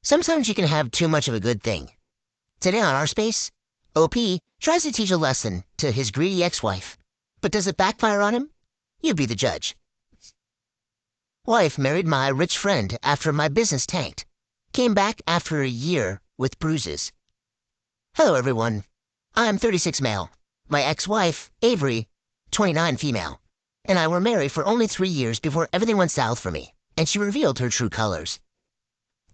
Sometimes you can have too much of a good thing. Today on Our Space, OP tries to teach a lesson to his greedy ex-wife. But does it backfire on him? You be the judge. Wife married my rich friend after my business tanked. Came back after a year with bruises. Hello everyone. I'm 36 male. My ex-wife, Avery, 29 female. And I were married for only 3 years before everything went south for me, and she revealed her true colors.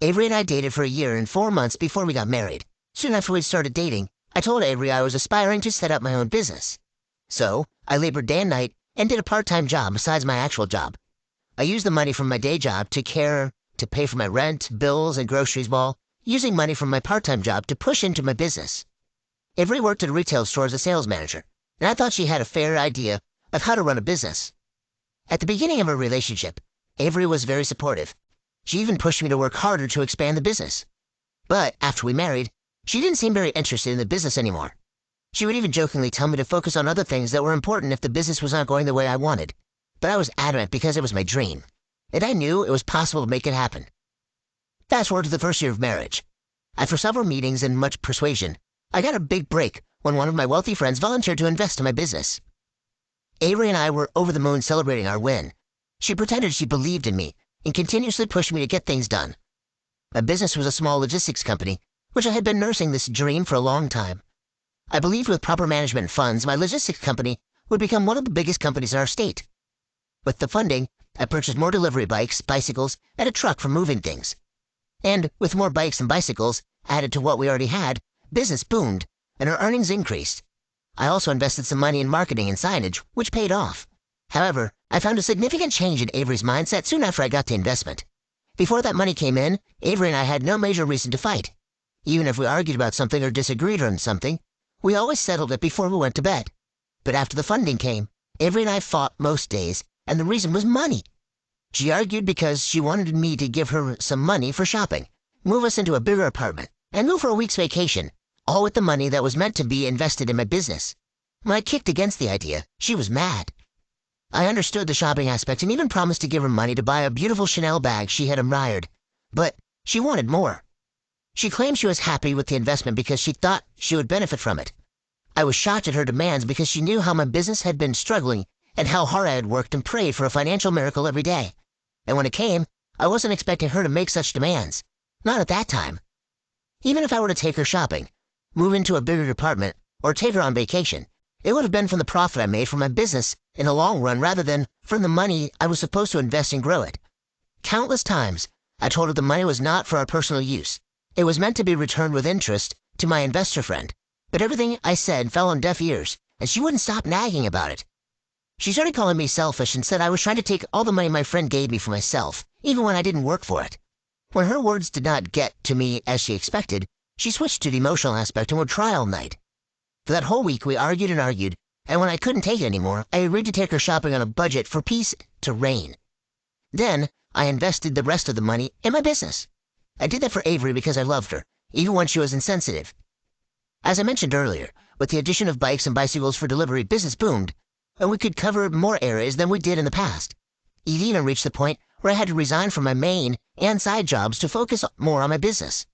Avery and I dated for a year and 4 months before we got married. Soon after we started dating, I told Avery I was aspiring to set up my own business. So, I labored day and night and did a part-time job besides my actual job. I used the money from my day job to pay for my rent, bills, and groceries while using money from my part-time job to push into my business. Avery worked at a retail store as a sales manager, and I thought she had a fair idea of how to run a business. At the beginning of our relationship, Avery was very supportive. She even pushed me to work harder to expand the business. But after we married, she didn't seem very interested in the business anymore. She would even jokingly tell me to focus on other things that were important if the business was not going the way I wanted. But I was adamant because it was my dream, and I knew it was possible to make it happen. Fast forward to the first year of marriage. After several meetings and much persuasion, I got a big break when one of my wealthy friends volunteered to invest in my business. Avery and I were over the moon celebrating our win. She pretended she believed in me and continuously pushed me to get things done. My business was a small logistics company, which I had been nursing this dream for a long time. I believed with proper management and funds, my logistics company would become one of the biggest companies in our state. With the funding, I purchased more delivery bikes, bicycles, and a truck for moving things. And with more bikes and bicycles added to what we already had, business boomed, and our earnings increased. I also invested some money in marketing and signage, which paid off. However, I found a significant change in Avery's mindset soon after I got the investment. Before that money came in, Avery and I had no major reason to fight. Even if we argued about something or disagreed on something, we always settled it before we went to bed. But after the funding came, Avery and I fought most days, and the reason was money. She argued because she wanted me to give her some money for shopping, move us into a bigger apartment, and move for a week's vacation, all with the money that was meant to be invested in my business. When I kicked against the idea, she was mad. I understood the shopping aspect and even promised to give her money to buy a beautiful Chanel bag she had admired, but she wanted more. She claimed she was happy with the investment because she thought she would benefit from it. I was shocked at her demands because she knew how my business had been struggling and how hard I had worked and prayed for a financial miracle every day. And when it came, I wasn't expecting her to make such demands. Not at that time. Even if I were to take her shopping, move into a bigger apartment, or take her on vacation, it would have been from the profit I made from my business in the long run rather than from the money I was supposed to invest and grow it. Countless times, I told her the money was not for our personal use. It was meant to be returned with interest to my investor friend. But everything I said fell on deaf ears, and she wouldn't stop nagging about it. She started calling me selfish and said I was trying to take all the money my friend gave me for myself, even when I didn't work for it. When her words did not get to me as she expected, she switched to the emotional aspect and would try all night. For that whole week we argued, and when I couldn't take it anymore, I agreed to take her shopping on a budget for peace to reign. Then, I invested the rest of the money in my business. I did that for Avery because I loved her, even when she was insensitive. As I mentioned earlier, with the addition of bikes and bicycles for delivery, business boomed, and we could cover more areas than we did in the past. It even reached the point where I had to resign from my main and side jobs to focus more on my business.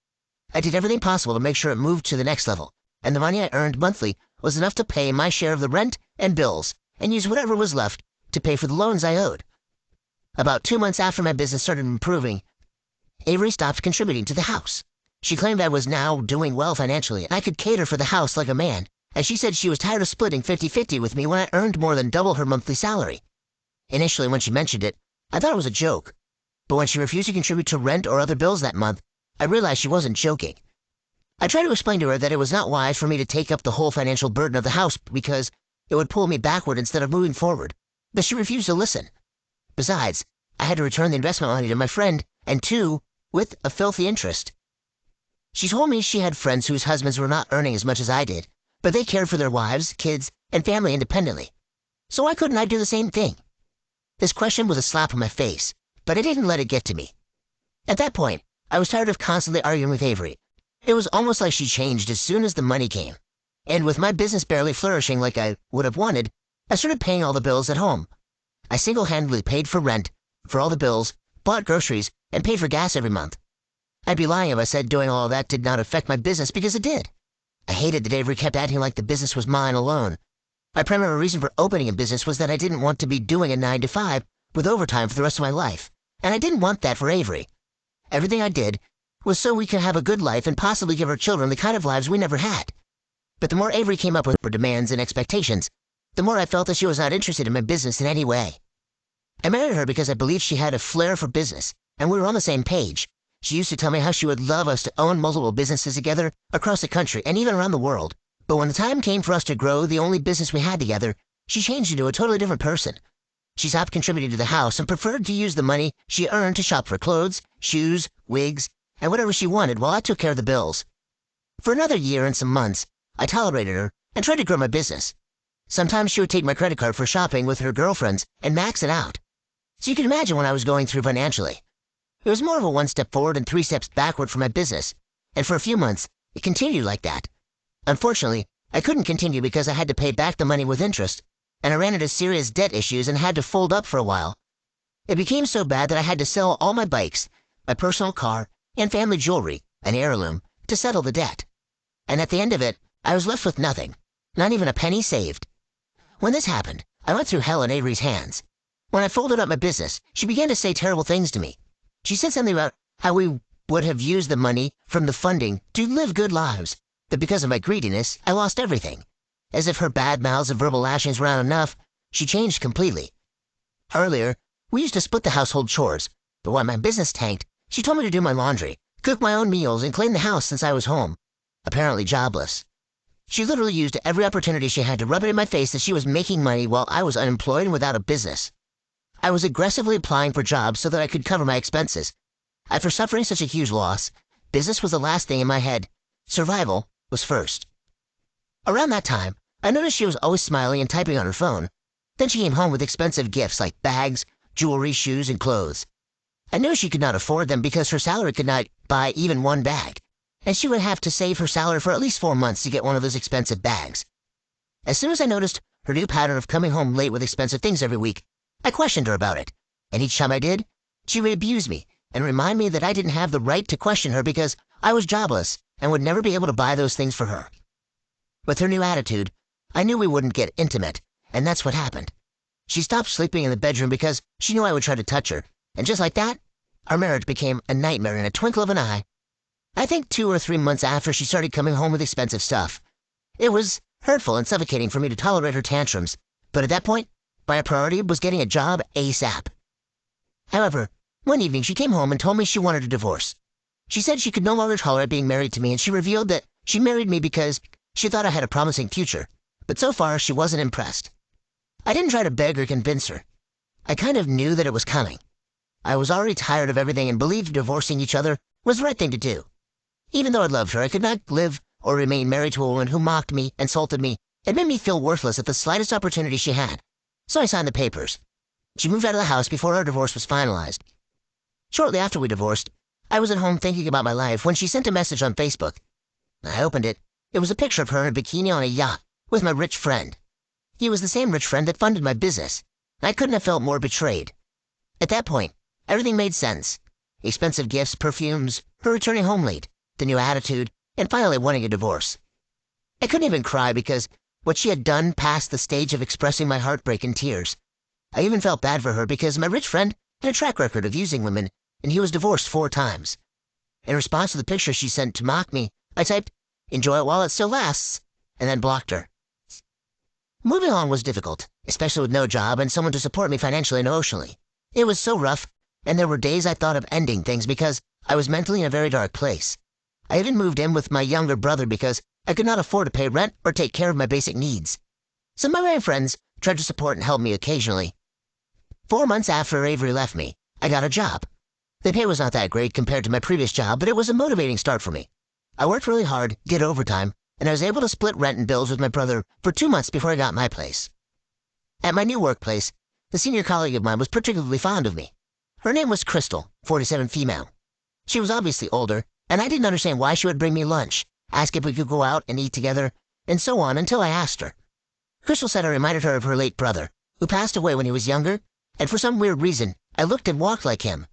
I did everything possible to make sure it moved to the next level, and the money I earned monthly was enough to pay my share of the rent and bills, and use whatever was left to pay for the loans I owed. About 2 months after my business started improving, Avery stopped contributing to the house. She claimed I was now doing well financially, and I could cater for the house like a man, and she said she was tired of splitting 50-50 with me when I earned more than double her monthly salary. Initially, when she mentioned it, I thought it was a joke, but when she refused to contribute to rent or other bills that month, I realized she wasn't joking. I tried to explain to her that it was not wise for me to take up the whole financial burden of the house because it would pull me backward instead of moving forward, but she refused to listen. Besides, I had to return the investment money to my friend, and too, with a filthy interest. She told me she had friends whose husbands were not earning as much as I did, but they cared for their wives, kids, and family independently. So why couldn't I do the same thing? This question was a slap in my face, but I didn't let it get to me. At that point, I was tired of constantly arguing with Avery. It was almost like she changed as soon as the money came. And with my business barely flourishing like I would have wanted, I started paying all the bills at home. I single-handedly paid for rent, for all the bills, bought groceries, and paid for gas every month. I'd be lying if I said doing all of that did not affect my business, because it did. I hated that Avery kept acting like the business was mine alone. My primary reason for opening a business was that I didn't want to be doing a 9 to 5 with overtime for the rest of my life, and I didn't want that for Avery. Everything I did was so we could have a good life and possibly give our children the kind of lives we never had. But the more Avery came up with her demands and expectations, the more I felt that she was not interested in my business in any way. I married her because I believed she had a flair for business, and we were on the same page. She used to tell me how she would love us to own multiple businesses together across the country and even around the world. But when the time came for us to grow the only business we had together, she changed into a totally different person. She stopped contributing to the house and preferred to use the money she earned to shop for clothes, shoes, wigs, and whatever she wanted while I took care of the bills. For another year and some months, I tolerated her and tried to grow my business. Sometimes she would take my credit card for shopping with her girlfriends and max it out. So you can imagine what I was going through financially. It was more of a 1 step forward and 3 steps backward for my business, and for a few months, it continued like that. Unfortunately, I couldn't continue because I had to pay back the money with interest, and I ran into serious debt issues and had to fold up for a while. It became so bad that I had to sell all my bikes, my personal car, and family jewelry, an heirloom, to settle the debt. And at the end of it, I was left with nothing, not even a penny saved. When this happened, I went through hell in Avery's hands. When I folded up my business, she began to say terrible things to me. She said something about how we would have used the money from the funding to live good lives, that because of my greediness, I lost everything. As if her bad mouths and verbal lashings were not enough, she changed completely. Earlier, we used to split the household chores, but when my business tanked, she told me to do my laundry, cook my own meals, and clean the house since I was home, apparently jobless. She literally used every opportunity she had to rub it in my face that she was making money while I was unemployed and without a business. I was aggressively applying for jobs so that I could cover my expenses. After suffering such a huge loss, business was the last thing in my head. Survival was first. Around that time, I noticed she was always smiling and typing on her phone. Then she came home with expensive gifts like bags, jewelry, shoes, and clothes. I knew she could not afford them because her salary could not buy even one bag, and she would have to save her salary for at least 4 months to get one of those expensive bags. As soon as I noticed her new pattern of coming home late with expensive things every week, I questioned her about it, and each time I did, she would abuse me and remind me that I didn't have the right to question her because I was jobless and would never be able to buy those things for her. With her new attitude, I knew we wouldn't get intimate, and that's what happened. She stopped sleeping in the bedroom because she knew I would try to touch her, and just like that, our marriage became a nightmare in a twinkle of an eye. I think 2 or 3 months after she started coming home with expensive stuff. It was hurtful and suffocating for me to tolerate her tantrums, but at that point, my priority was getting a job ASAP. However, one evening she came home and told me she wanted a divorce. She said she could no longer tolerate being married to me, and she revealed that she married me because she thought I had a promising future, but so far she wasn't impressed. I didn't try to beg or convince her. I kind of knew that it was coming. I was already tired of everything and believed divorcing each other was the right thing to do. Even though I loved her, I could not live or remain married to a woman who mocked me, insulted me, and made me feel worthless at the slightest opportunity she had. So I signed the papers. She moved out of the house before our divorce was finalized. Shortly after we divorced, I was at home thinking about my life when she sent a message on Facebook. I opened it. It was a picture of her in a bikini on a yacht with my rich friend. He was the same rich friend that funded my business. I couldn't have felt more betrayed. At that point, everything made sense. Expensive gifts, perfumes, her returning home late, the new attitude, and finally wanting a divorce. I couldn't even cry because what she had done passed the stage of expressing my heartbreak in tears. I even felt bad for her because my rich friend had a track record of using women, and he was divorced 4 times. In response to the picture she sent to mock me, I typed, "Enjoy it while it still lasts," and then blocked her. Moving on was difficult, especially with no job and someone to support me financially and emotionally. It was so rough, and there were days I thought of ending things because I was mentally in a very dark place. I even moved in with my younger brother because I could not afford to pay rent or take care of my basic needs. Some of my friends tried to support and help me occasionally. 4 months after Avery left me, I got a job. The pay was not that great compared to my previous job, but it was a motivating start for me. I worked really hard, did overtime, and I was able to split rent and bills with my brother for 2 months before I got my place. At my new workplace, the senior colleague of mine was particularly fond of me. Her name was Crystal, 47 female. She was obviously older, and I didn't understand why she would bring me lunch, ask if we could go out and eat together, and so on until I asked her. Crystal said I reminded her of her late brother, who passed away when he was younger, and for some weird reason, I looked and walked like him.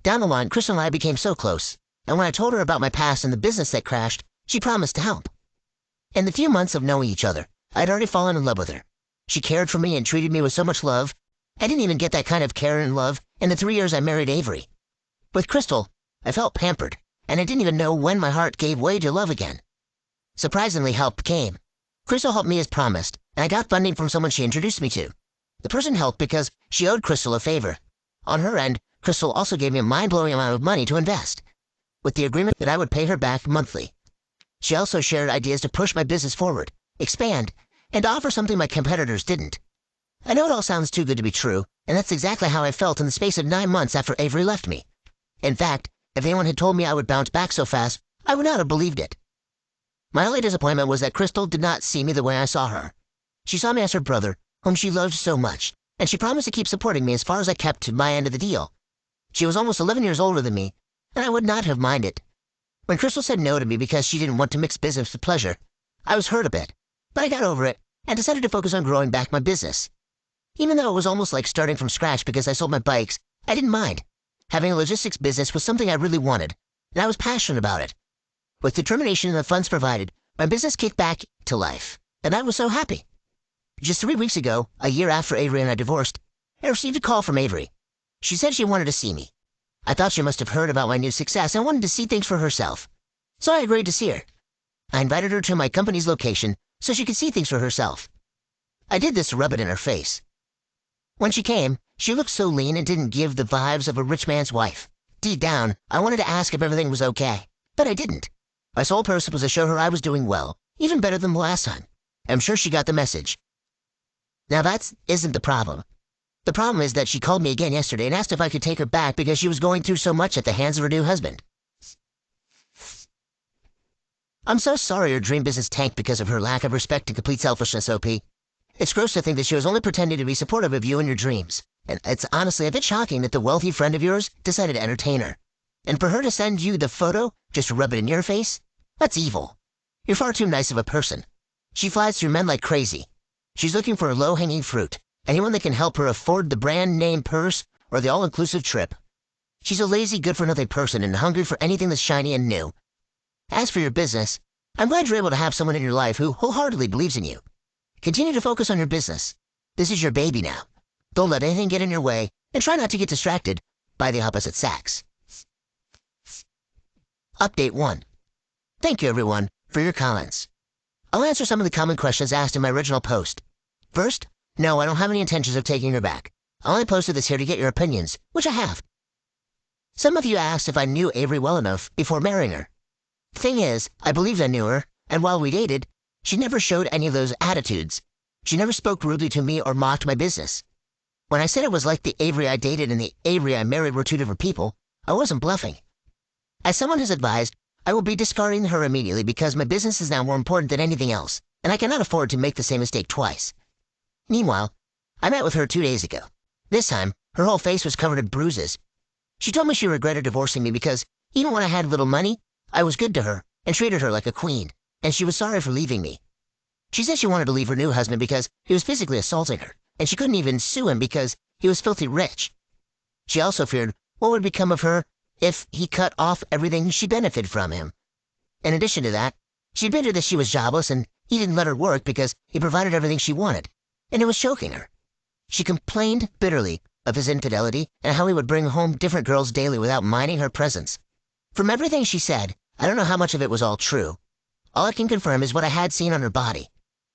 Down the line, Crystal and I became so close. and when I told her about my past and the business that crashed, she promised to help. In the few months of knowing each other, I'd already fallen in love with her. She cared for me and treated me with so much love. I didn't even get that kind of care and love in the 3 years I married Avery. With Crystal, I felt pampered, and I didn't even know when my heart gave way to love again. Surprisingly, help came. Crystal helped me as promised, and I got funding from someone she introduced me to. The person helped because she owed Crystal a favor. On her end, Crystal also gave me a mind-blowing amount of money to invest, with the agreement that I would pay her back monthly. She also shared ideas to push my business forward, expand, and offer something my competitors didn't. I know it all sounds too good to be true, and that's exactly how I felt in the space of 9 months after Avery left me. In fact, if anyone had told me I would bounce back so fast, I would not have believed it. My only disappointment was that Crystal did not see me the way I saw her. She saw me as her brother, whom she loved so much, and she promised to keep supporting me as far as I kept to my end of the deal. She was almost 11 years older than me, and I would not have minded. When Crystal said no to me because she didn't want to mix business with pleasure, I was hurt a bit, but I got over it and decided to focus on growing back my business. Even though it was almost like starting from scratch because I sold my bikes, I didn't mind. Having a logistics business was something I really wanted, and I was passionate about it. With determination and the funds provided, my business kicked back to life, and I was so happy. Just 3 weeks ago, a year after Avery and I divorced, I received a call from Avery. She said she wanted to see me. I thought she must have heard about my new success and wanted to see things for herself, so I agreed to see her. I invited her to my company's location so she could see things for herself. I did this to rub it in her face. When she came, she looked so lean and didn't give the vibes of a rich man's wife. Deep down, I wanted to ask if everything was okay, but I didn't. My sole purpose was to show her I was doing well, even better than the last time. I'm sure she got the message. Now that isn't the problem. The problem is that she called me again yesterday and asked if I could take her back because she was going through so much at the hands of her new husband. I'm so sorry your dream business tanked because of her lack of respect and complete selfishness, OP. It's gross to think that she was only pretending to be supportive of you and your dreams. And it's honestly a bit shocking that the wealthy friend of yours decided to entertain her. And for her to send you the photo just to rub it in your face? That's evil. You're far too nice of a person. She flies through men like crazy. She's looking for a low-hanging fruit, anyone that can help her afford the brand-name purse or the all-inclusive trip. She's a lazy, good-for-nothing person and hungry for anything that's shiny and new. As for your business, I'm glad you're able to have someone in your life who wholeheartedly believes in you. Continue to focus on your business. This is your baby now. Don't let anything get in your way, and try not to get distracted by the opposite sex. Update 1. Thank you, everyone, for your comments. I'll answer some of the common questions asked in my original post. First, no, I don't have any intentions of taking her back. I only posted this here to get your opinions, which I have. Some of you asked if I knew Avery well enough before marrying her. The thing is, I believed I knew her, and while we dated, she never showed any of those attitudes. She never spoke rudely to me or mocked my business. When I said it was like the Avery I dated and the Avery I married were two different people, I wasn't bluffing. As someone has advised, I will be discarding her immediately because my business is now more important than anything else, and I cannot afford to make the same mistake twice. Meanwhile, I met with her 2 days ago. This time, her whole face was covered in bruises. She told me she regretted divorcing me because, even when I had little money, I was good to her and treated her like a queen, and she was sorry for leaving me. She said she wanted to leave her new husband because he was physically assaulting her, and she couldn't even sue him because he was filthy rich. She also feared what would become of her if he cut off everything she benefited from him. In addition to that, she admitted that she was jobless and he didn't let her work because he provided everything she wanted, and it was choking her. She complained bitterly of his infidelity and how he would bring home different girls daily without minding her presence. From everything she said, I don't know how much of it was all true. All I can confirm is what I had seen on her body.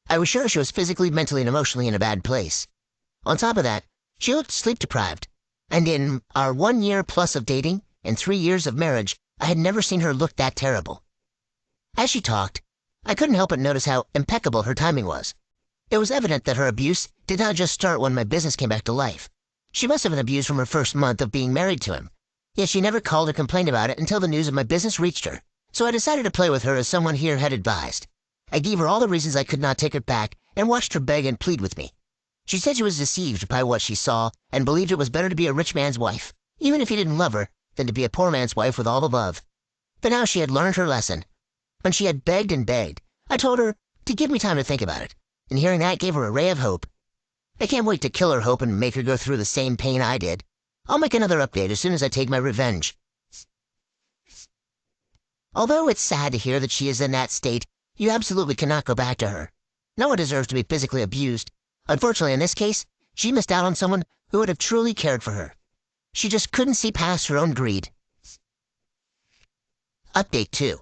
I was sure she was physically, mentally, and emotionally in a bad place. On top of that, she looked sleep-deprived, and in our 1 year plus of dating and 3 years of marriage, I had never seen her look that terrible. As she talked, I couldn't help but notice how impeccable her timing was. It was evident that her abuse did not just start when my business came back to life. She must have been abused from her first month of being married to him. Yet she never called or complained about it until the news of my business reached her. So I decided to play with her as someone here had advised. I gave her all the reasons I could not take her back and watched her beg and plead with me. She said she was deceived by what she saw and believed it was better to be a rich man's wife, even if he didn't love her, than to be a poor man's wife with all the love. But now she had learned her lesson. When she had begged and begged, I told her to give me time to think about it, and hearing that gave her a ray of hope. I can't wait to kill her hope and make her go through the same pain I did. I'll make another update as soon as I take my revenge. Although it's sad to hear that she is in that state, you absolutely cannot go back to her. No one deserves to be physically abused. Unfortunately, in this case, she missed out on someone who would have truly cared for her. She just couldn't see past her own greed. Update 2.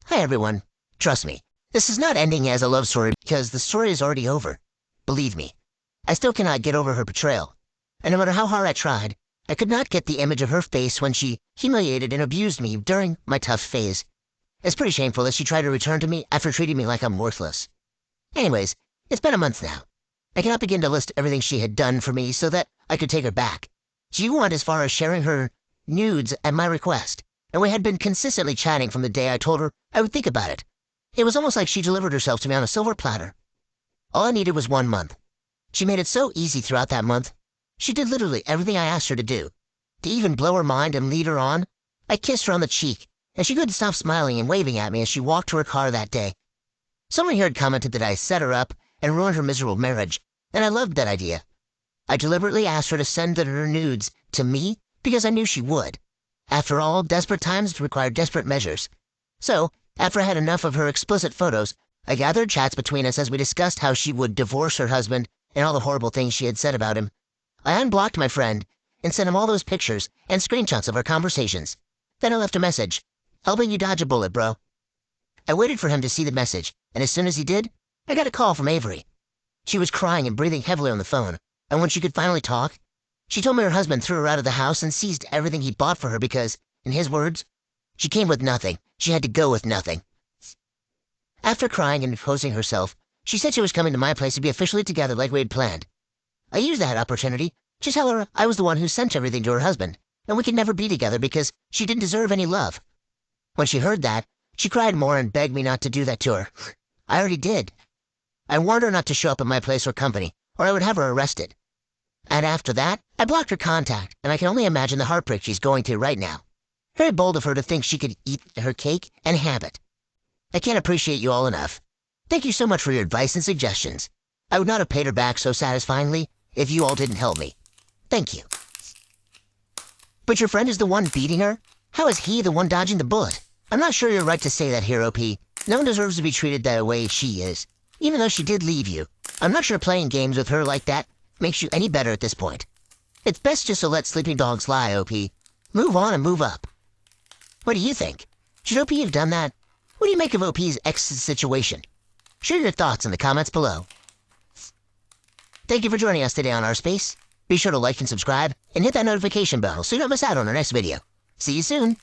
Hi everyone. Trust me, this is not ending as a love story because the story is already over. Believe me, I still cannot get over her betrayal. And no matter how hard I tried, I could not get the image of her face when she humiliated and abused me during my tough phase. It's pretty shameful that she tried to return to me after treating me like I'm worthless. Anyways, it's been a month now. I cannot begin to list everything she had done for me so that I could take her back. She went as far as sharing her nudes at my request, and we had been consistently chatting from the day I told her I would think about it. It was almost like she delivered herself to me on a silver platter. All I needed was 1 month. She made it so easy throughout that month. She did literally everything I asked her to do. To even blow her mind and lead her on, I kissed her on the cheek, and she couldn't stop smiling and waving at me as she walked to her car that day. Someone here had commented that I set her up and ruined her miserable marriage, and I loved that idea. I deliberately asked her to send her nudes to me because I knew she would. After all, desperate times require desperate measures. So, after I had enough of her explicit photos, I gathered chats between us as we discussed how she would divorce her husband and all the horrible things she had said about him. I unblocked my friend and sent him all those pictures and screenshots of our conversations. Then I left a message, helping you dodge a bullet, bro. I waited for him to see the message, and as soon as he did, I got a call from Avery. She was crying and breathing heavily on the phone, and when she could finally talk, she told me her husband threw her out of the house and seized everything he bought for her because, in his words, she came with nothing. She had to go with nothing. After crying and imposing herself, she said she was coming to my place to be officially together like we had planned. I used that opportunity to tell her I was the one who sent everything to her husband, and we could never be together because she didn't deserve any love. When she heard that, she cried more and begged me not to do that to her. I already did. I warned her not to show up at my place or company, or I would have her arrested. And after that, I blocked her contact, and I can only imagine the heartbreak she's going through right now. Very bold of her to think she could eat her cake and have it. I can't appreciate you all enough. Thank you so much for your advice and suggestions. I would not have paid her back so satisfyingly if you all didn't help me. Thank you. But your friend is the one beating her? How is he the one dodging the bullet? I'm not sure you're right to say that, Hero P. No one deserves to be treated the way she is, even though she did leave you. I'm not sure playing games with her like that makes you any better at this point. It's best just to let sleeping dogs lie, OP. Move on and move up. What do you think? Should OP have done that? What do you make of OP's ex's situation? Share your thoughts in the comments below. Thank you for joining us today on Our Space. Be sure to like and subscribe, and hit that notification bell so you don't miss out on our next video. See you soon!